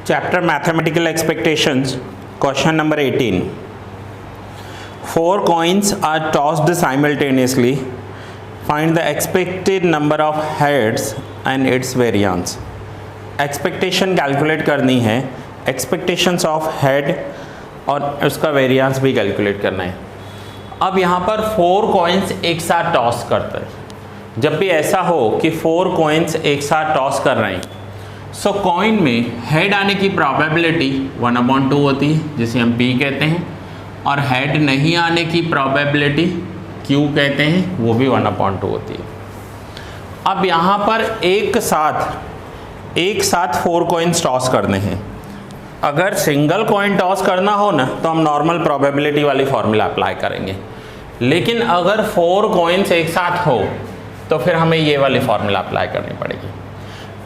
Chapter Mathematical Expectations, question number 18. 4 coins are tossed simultaneously. Find the expected number of heads and its variance. Expectation calculate करनी है, expectations of head और उसका variance भी calculate करना है। अब यहाँ पर 4 कॉइन्स एक साथ टॉस करते हैं। जब भी ऐसा हो कि 4 कॉइन्स एक साथ टॉस कर रहे हैं, सो कॉइन में हेड आने की प्रोबेबिलिटी 1/2 होती है, जिसे हम P कहते हैं, और हेड नहीं आने की प्रोबेबिलिटी Q कहते हैं, वो भी 1/2 होती है। अब यहाँ पर एक साथ 4 कॉइन्स टॉस करने हैं। अगर सिंगल कॉइन टॉस करना हो ना, तो हम नॉर्मल प्रोबेबिलिटी वाली फॉर्मूला अप्लाई करेंगे, लेकिन अगर 4 कॉइन्स एक साथ हो तो फिर हमें ये वाली फॉर्मूला अप्लाई करनी पड़ेगी।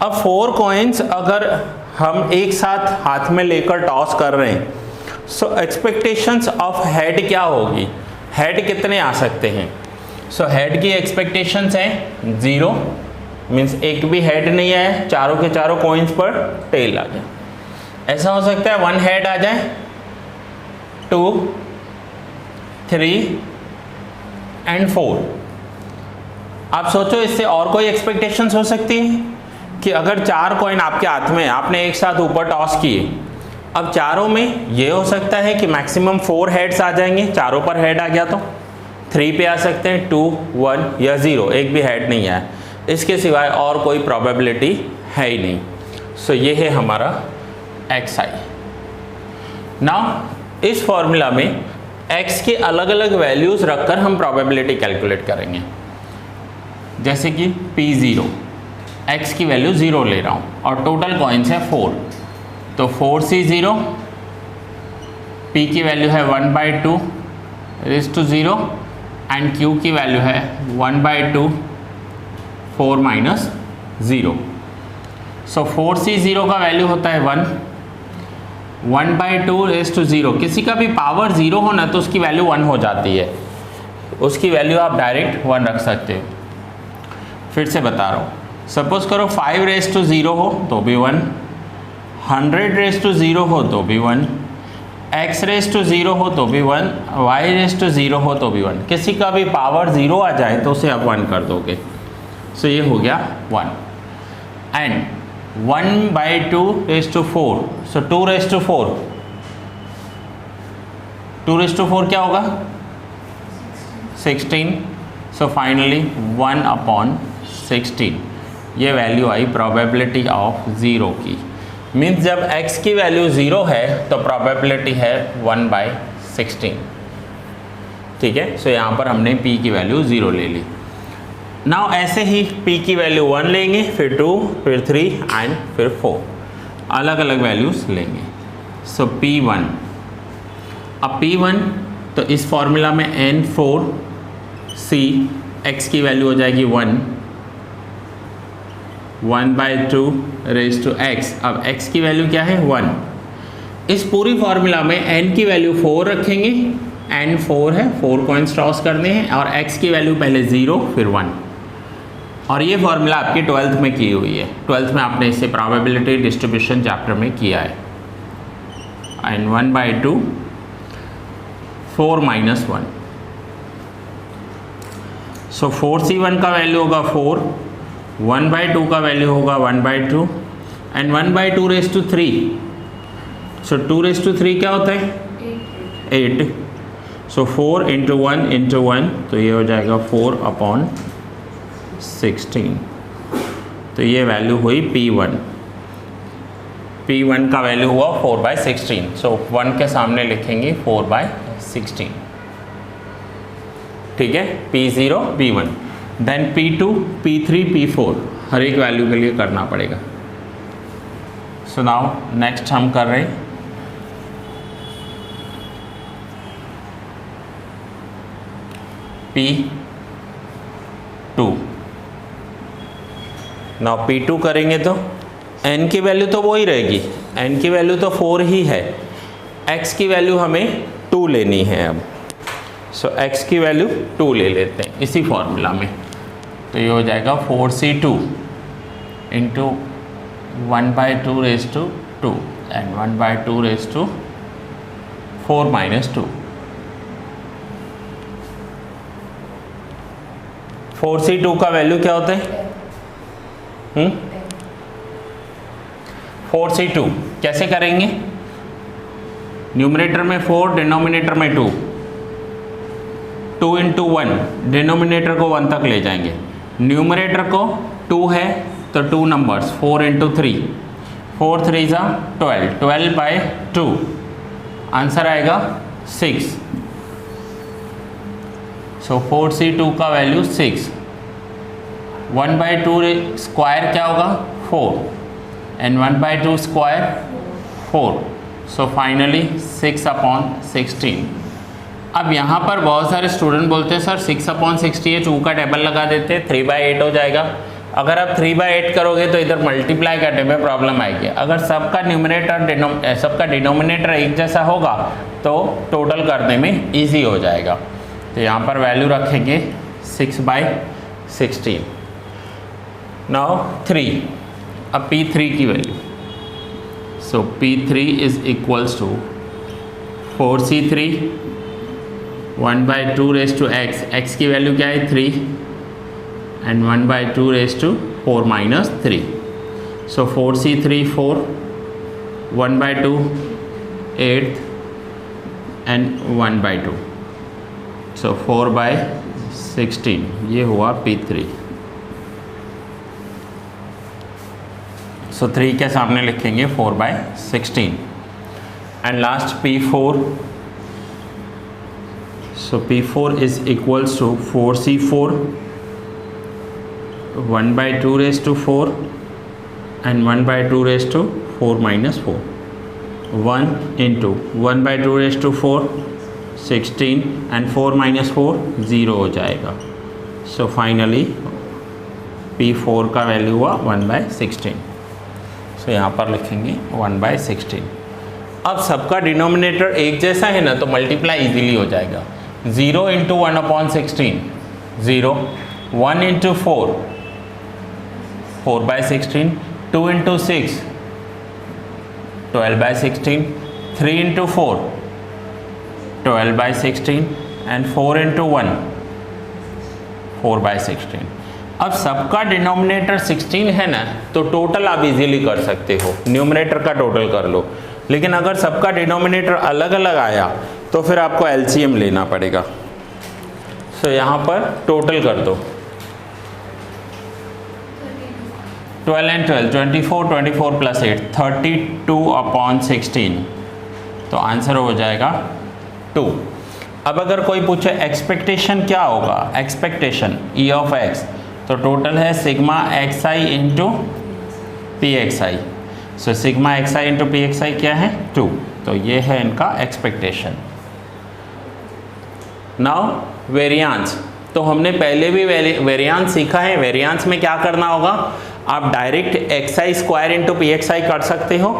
अब 4 कॉइन्स अगर हम एक साथ हाथ में लेकर टॉस कर रहे हैं, सो एक्सपेक्टेशंस ऑफ हेड क्या होगी, हेड कितने आ सकते हैं। सो हेड की एक्सपेक्टेशंस हैं 0, मीन्स एक भी हेड नहीं आया, चारों के चारों कॉइन्स पर टेल आ गया। ऐसा हो सकता है 1 हेड आ जाए, 2, 3 एंड 4। आप सोचो इससे और कोई एक्सपेक्टेशंस हो सकती है कि अगर 4 कॉइन आपके हाथ में, आपने एक साथ ऊपर टॉस किए, अब चारों में ये हो सकता है कि मैक्सिमम 4 हेड्स आ जाएंगे, चारों पर हेड आ गया तो 3 पे आ सकते हैं, 2, 1 या 0, एक भी हेड नहीं आया। इसके सिवाय और कोई प्रोबेबिलिटी है ही नहीं। सो ये है हमारा xi। नाउ इस फॉर्मूला में x के अलग अलग वैल्यूज रखकर हम प्रोबेबिलिटी कैलकुलेट करेंगे। जैसे कि P0, x की वैल्यू 0 ले रहा हूँ और टोटल कॉइन्स है 4, तो 4C0, P की वैल्यू है 1/2 रेज़ टू 0 एंड Q की वैल्यू है 1/2 4 माइनस 0। सो 4C0 का वैल्यू होता है 1, 1/2 रेज़ टू 0। किसी का भी पावर 0 हो ना तो उसकी वैल्यू 1 हो जाती है, उसकी वैल्यू आप डायरेक्ट 1 रख सकते हो। फिर से बता रहा हूँ, सपोज करो 5 रेज़ टू 0 हो तो भी 1, 100 रेज़ टू 0 हो तो भी 1, x रेज़ टू 0 हो तो भी 1, y रेज़ टू 0 हो तो भी 1। किसी का भी पावर 0 आ जाए तो उसे आप 1 कर दोगे। सो ये हो गया 1 and 1/2 raise to 4, so 2 raise to 4, 2 raise to 4 क्या होगा 16। सो फाइनली 1/16 ये वैल्यू आई प्रोबेबिलिटी ऑफ 0 की। मीन्स जब x की वैल्यू 0 है तो प्रोबेबिलिटी है 1/16। ठीक है, सो यहाँ पर हमने p की वैल्यू 0 ले ली। नाउ ऐसे ही p की वैल्यू 1 लेंगे, फिर 2, फिर 3 एंड फिर 4, अलग अलग वैल्यूज लेंगे। सो P1, अब P1 तो इस फॉर्मूला में N4C, x की वैल्यू हो जाएगी 1, 1/2 रेज़ टू x। अब x की वैल्यू क्या है 1। इस पूरी फॉर्मूला में n की वैल्यू 4 रखेंगे, n 4 है, 4 कॉइन्स टॉस करने हैं और x की वैल्यू पहले 0 फिर 1। और ये फॉर्मूला आपकी 12th में की हुई है, 12th में आपने इसे प्रोबेबिलिटी डिस्ट्रीब्यूशन चैप्टर में किया है। एंड 1/2 4 माइनस 1, सो 4C1 का वैल्यू होगा 4, 1/2 का वैल्यू होगा 1/2 and 1/2 raise to 3। So 2 raise to 3 क्या होता है 8। सो 4 × 1 × 1, तो ये हो जाएगा 4/16। तो ये वैल्यू हुई P1। P1 का वैल्यू हुआ 4/16। सो 1 के सामने लिखेंगे 4/16। ठीक है, P0 P1, then P2 P3 P4 हर एक वैल्यू के लिए करना पड़ेगा। सो नाउ नेक्स्ट हम कर रहे हैं P2। नाउ P2 करेंगे तो n की वैल्यू तो वो ही रहेगी, n की वैल्यू तो 4 ही है, x की वैल्यू हमें 2 लेनी है। अब सो x की वैल्यू 2 ले लेते हैं इसी फॉर्मूला में, तो ये हो जाएगा 4C2 into 1/2 raise to 2 and 1/2 raise to 4 - 2। 4c2 का वैल्यू क्या होता है? 4c2 कैसे करेंगे? न्यूमरेटर में 4, डिनोमिनेटर में 2, 2 × 1, डिनोमिनेटर को 1 तक ले जाएंगे। न्यूमरेटर को 2 है तो 2 नंबर्स, 4 × 3, 4 3 12, 12/2, आंसर आएगा 6। सो 4c2 का वैल्यू 6। 1/2 स्क्वायर क्या होगा? 4, एंड 1/2 स्क्वायर 4। So finally 6/16। अब यहाँ पर बहुत सारे स्टूडेंट बोलते हैं सर 6/60 है, 2 का टेबल लगा देते हैं, 3/8 हो जाएगा। अगर आप 3/8 करोगे तो इधर मल्टीप्लाई करने में प्रॉब्लम आएगी। अगर सबका न्यूमरेटर सबका डिनोमिनेटर एक जैसा होगा तो टोटल करने में इजी हो जाएगा। तो यहाँ पर वैल्यू रखेंगे 6/16। नाउ 3, अब P3 की value, so P3 is equals to 4c3 1/2 raise to x, x की वैल्यू क्या है? 3, and 1/2 raise to 4 - 3। So 4c3 4, 1/2 8, and 1/2, so 4/16। ये हुआ P3। सो 3 के सामने लिखेंगे 4/16। And last P4, so P4 is equals to 4c4 1/2 raised to 4 and 1/2 raised to 4 - 4, 1 into 1/2 raised to 4 16 and 4 - 4 0 हो जाएगा। सो फाइनली P4 का वैल्यू हुआ 1/16। सो यहाँ पर लिखेंगे 1/16। अब सबका डिनोमिनेटर एक जैसा है ना तो मल्टीप्लाई इजीली हो जाएगा। 0 × 1/16 0, 1 × 4 4/16, 2 × 6 12/16, 3 × 4 12/16, एंड 4 × 1 4/16। अब सबका डिनोमिनेटर 16 है ना तो टोटल आप इजीली कर सकते हो, न्यूमरेटर का टोटल कर लो। लेकिन अगर सबका डिनोमिनेटर अलग अलग आया तो फिर आपको एलसीएम लेना पड़ेगा। सो यहाँ पर टोटल कर दो, 12 and 12 24, 24 + 8 32/16। तो आंसर हो जाएगा 2। अब अगर कोई पूछे एक्सपेक्टेशन क्या होगा, एक्सपेक्टेशन E of x, तो टोटल है sigma xi × pxi। So sigma xi × pxi क्या है? 2। तो ये है इनका एक्सपेक्टेशन। नाउ वेरिएंस, तो हमने पहले भी वेरिएंस सीखा है। वेरिएंस में क्या करना होगा, आप डायरेक्ट xi² × pxi कर सकते हो,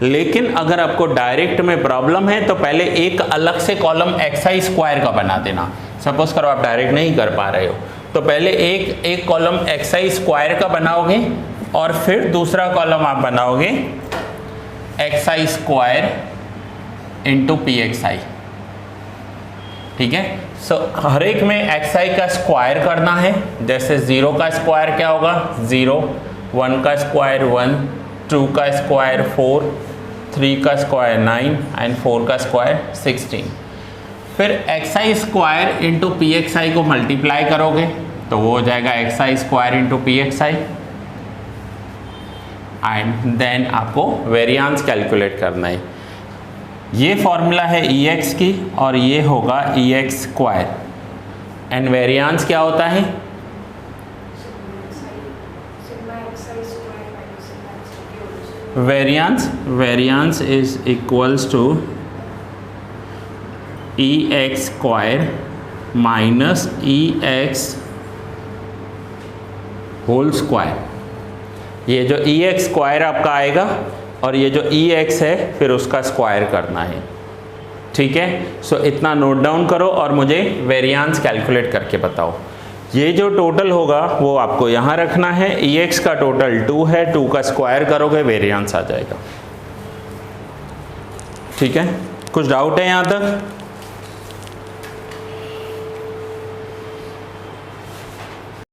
लेकिन अगर आपको डायरेक्ट में प्रॉब्लम है तो पहले एक अलग से कॉलम xi² का बना देना। सपोज करो आप डायरेक्ट नहीं कर पा रहे हो तो पहले एक कॉलम xi² का बनाओगे और फिर दूसरा कॉलम आप बनाओगे xi² × pxi। ठीक है। सो हर एक में xi का स्क्वायर करना है। जैसे 0 का स्क्वायर क्या होगा? 0, 1 का स्क्वायर 1, 2 का स्क्वायर 4, 3 का स्क्वायर 9 एंड 4 का स्क्वायर 16। फिर xi² × pxi को मल्टीप्लाई करोगे तो वो हो जाएगा xi² × pxi, एंड देन आपको वेरिएंस कैलकुलेट करना है। ये फॉर्मूला है Ex की और ये होगा Ex²। एंड वेरिएंस क्या होता है? Variance is equals to Ex² minus Ex whole square. ये जो Ex² आपका आएगा और ये जो Ex है फिर उसका स्क्वायर करना है। ठीक है। सो इतना नोट डाउन करो और मुझे वेरिएंस कैलकुलेट करके बताओ। ये जो टोटल होगा वो आपको यहाँ रखना है। Ex का टोटल 2 है, 2 का स्क्वायर करोगे वेरिएंस आ जाएगा। ठीक है, कुछ डाउट है यहाँ तक?